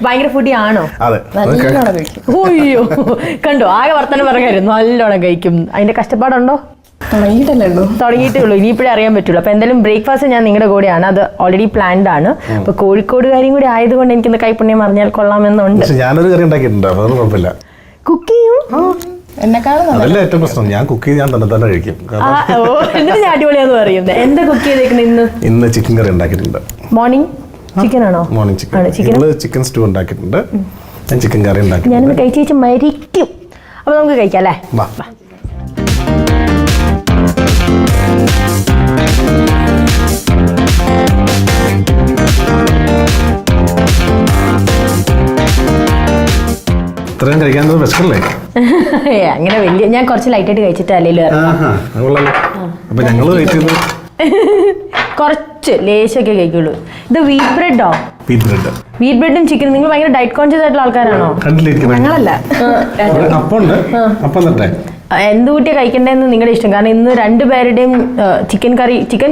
ഭയങ്കര ഫുഡി ആണോ? നല്ലോണം കഴിക്കും. ഓയ്യോ കണ്ടോ, ആകെ വർത്തമാനം പറയായിരുന്നു. നല്ലോണം കഴിക്കും. അതിന്റെ കഷ്ടപ്പാടുണ്ടോ? തുടങ്ങിയിട്ടേ ഉള്ളൂ. ഇനിയിപ്പോഴേ അറിയാൻ പറ്റുള്ളൂ. അപ്പൊ എന്തായാലും ബ്രേക്ക്ഫാസ്റ്റ് ഞാൻ നിങ്ങളുടെ കൂടെയാണ്. അത് ഓൾറെഡി പ്ലാൻഡ് ആണ്. അപ്പൊ കോഴിക്കോടുകാരിയും കൂടി ആയതുകൊണ്ട് എനിക്കിന്ന് കൈപ്പുണ്യം അറിഞ്ഞാൽ കൊള്ളാമെന്നുണ്ട്. ഞാനൊരു കറി ഉണ്ടാക്കിയിട്ടുണ്ട്. കുക്ക് ചെയ്യും. അതല്ല ഏറ്റവും പ്രശ്നം. ഞാൻ കുക്ക് ചെയ്ത് ഞാൻ തന്നെ കഴിക്കും. എന്നിട്ട് ഞാൻ അടിപൊളിയാന്ന് പറയുന്നത്. എന്താ കുക്ക് ചെയ്തേക്കുന്നത്? ഇന്ന് ചിക്കൻ കറി ഉണ്ടാക്കിയിട്ടുണ്ട്. മോർണിംഗ് ചിക്കൻ ആണോ? മോർണിംഗ് ചിക്കൻ സ്റ്റൂ ഉണ്ടാക്കിയിട്ടുണ്ട്. ഞാൻ ചിക്കൻ കറി ഉണ്ടാക്കി. ഞാനൊന്ന് കഴിച്ച് മരിക്കും. അപ്പൊ നമുക്ക് കഴിക്കാം അല്ലേ? ഇത്രയും കഴിക്കാൻ വിശക്കല്ലേ? അങ്ങനെ വലിയ ഞാൻ കുറച്ച് ലൈറ്റായിട്ട് കഴിച്ചിട്ട് അല്ലെങ്കിലും അപ്പൊ ഞങ്ങള് കഴിച്ചത് കുറച്ച് ലേശൊക്കെ കഴിക്കുള്ളൂ. ഇത് വീറ്റ് ബ്രെഡോ? വീറ്റ് ബ്രെഡും ചിക്കനും. നിങ്ങൾ ഭയങ്കര ഡയറ്റ് കോൺഷ്യസ് ആയിട്ടുള്ള ആൾക്കാരാണോ? ഞങ്ങളല്ല. എന്ത് കൂട്ടിയാ കഴിക്കണ്ടേന്ന് നിങ്ങളുടെ ഇഷ്ടം. കാരണം ഇന്ന് രണ്ടുപേരുടെയും ചിക്കൻ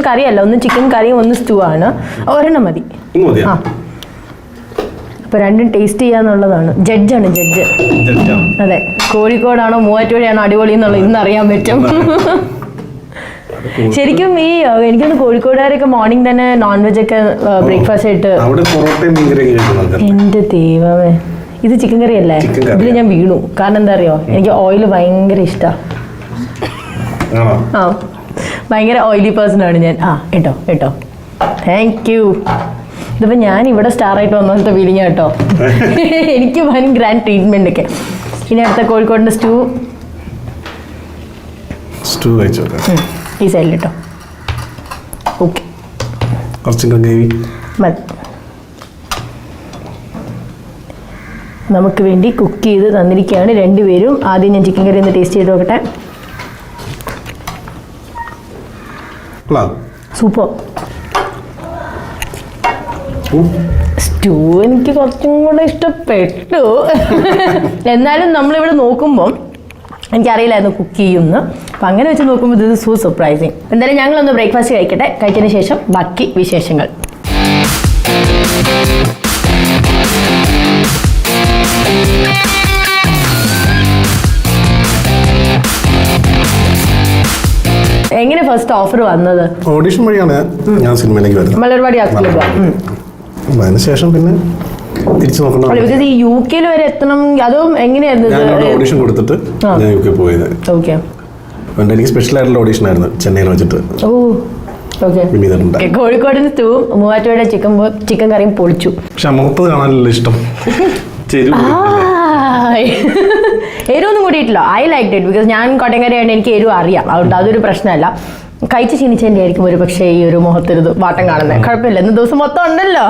കറി അല്ല, ഒന്ന് ചിക്കൻ കറിയും ഒന്ന് സ്റ്റൂ ആണ്. ഒരെണ്ണം മതി. ആ, അപ്പൊ രണ്ടും ടേസ്റ്റ് ചെയ്യാന്നുള്ളതാണ്. ജഡ്ജാണ് ജഡ്ജ്. അതെ, കോഴിക്കോടാണോ മൂവാറ്റുപുഴയാണോ അടിപൊളി എന്നുള്ളത് ഇന്ന് അറിയാൻ പറ്റും. ശരിക്കും ഈ എനിക്കൊന്ന് കോഴിക്കോടുകാരൊക്കെ മോർണിംഗ് തന്നെ നോൺ വെജ് ഒക്കെ ബ്രേക്ക്ഫാസ്റ്റ് ആയിട്ട്. എന്റെ ദൈവമേ, ഇത് ചിക്കൻ കറി അല്ലേ? ഇതിൽ ഞാൻ വീണു. കാരണം എന്താ അറിയോ, എനിക്ക് ഓയിൽ ഭയങ്കര ഇഷ്ടമാണ്. ആ, ഭയങ്കര ഓയിലി പേഴ്സൺ ആണ് ഞാൻ. ആ കേട്ടോ താങ്ക് യു. ഇതിപ്പോ ഞാൻ ഇവിടെ സ്റ്റാർ ആയിട്ട് വന്നത്തെ ഫീലിംഗ് കേട്ടോ. എനിക്ക് ഭയങ്കര ഗ്രാൻഡ് ട്രീറ്റ്മെന്റ് ഒക്കെ. ഇനി അടുത്ത കോഴിക്കോടിന്റെ സ്റ്റൂ ഈ സൈഡിൽ കേട്ടോ. ഓക്കെ, നമുക്ക് വേണ്ടി കുക്ക് ചെയ്ത് തന്നിരിക്കുകയാണ് രണ്ടുപേരും. ആദ്യം ഞാൻ ചിക്കൻ കറി ഒന്ന് ടേസ്റ്റ് ചെയ്ത് നോക്കട്ടെ. സൂപ്പർ. സ്റ്റൂ എനിക്ക് കുറച്ചും കൂടെ ഇഷ്ടപ്പെട്ടു. എന്നാലും നമ്മളിവിടെ നോക്കുമ്പോൾ എനിക്കറിയില്ലായിരുന്നു കുക്ക് ചെയ്യുമെന്ന്. അപ്പം അങ്ങനെ വെച്ച് നോക്കുമ്പോൾ ഇത് സോ സർപ്രൈസിങ്. എന്തായാലും ഞങ്ങളൊന്ന് ബ്രേക്ക്ഫാസ്റ്റ് കഴിക്കട്ടെ. കഴിച്ചതിന് ശേഷം ബാക്കി വിശേഷങ്ങൾ. എങ്ങനെ ഫസ്റ്റ് ഓഫർ വന്നത്? ഓഡിഷൻ വഴിയാണ് ഞാൻ സിനിമയിലേക്ക് വരുന്നത്. മലർവാടി അതിനുശേഷം പിന്നെ തിരിച്ചു നോക്കണം. ഈ യു കെയിൽ വരെ എത്തണം, അതും എങ്ങനെയായിരുന്നു? ഓഡിഷൻ കൊടുത്തിട്ട് ഞാൻ യു കെ പോയത്. എനിക്ക് സ്പെഷ്യൽ ആയിട്ടുള്ള ഓഡിഷൻ ആയിരുന്നു ചെന്നൈയിൽ വെച്ചിട്ട്. കോഴിക്കോടിന് സ്റ്റൂവും മൂവാറ്റുപുഴ ചിക്കൻ കറിയും പൊളിച്ചു. പക്ഷെ മുഖത്ത് കാണാനല്ല ഇഷ്ടം. എരിവൊന്നും കൂടിയിട്ടില്ല. ഐ ലൈക്ക് ഇറ്റ് ബിക്കോസ് ഞാൻ കോട്ടയംകാരിയായിട്ട് എനിക്ക് എരിവ് അറിയാം. അതുകൊണ്ട് അതൊരു പ്രശ്നമല്ല. കഴിച്ച് ക്ഷീണിച്ചതിൻ്റെ ആയിരിക്കും ഒരു പക്ഷേ ഈ ഒരു മുഖത്തൊരു വാട്ടം കാണുന്നത്. കുഴപ്പമില്ല, ഇന്ന് ദിവസം മൊത്തം ഉണ്ടല്ലോ.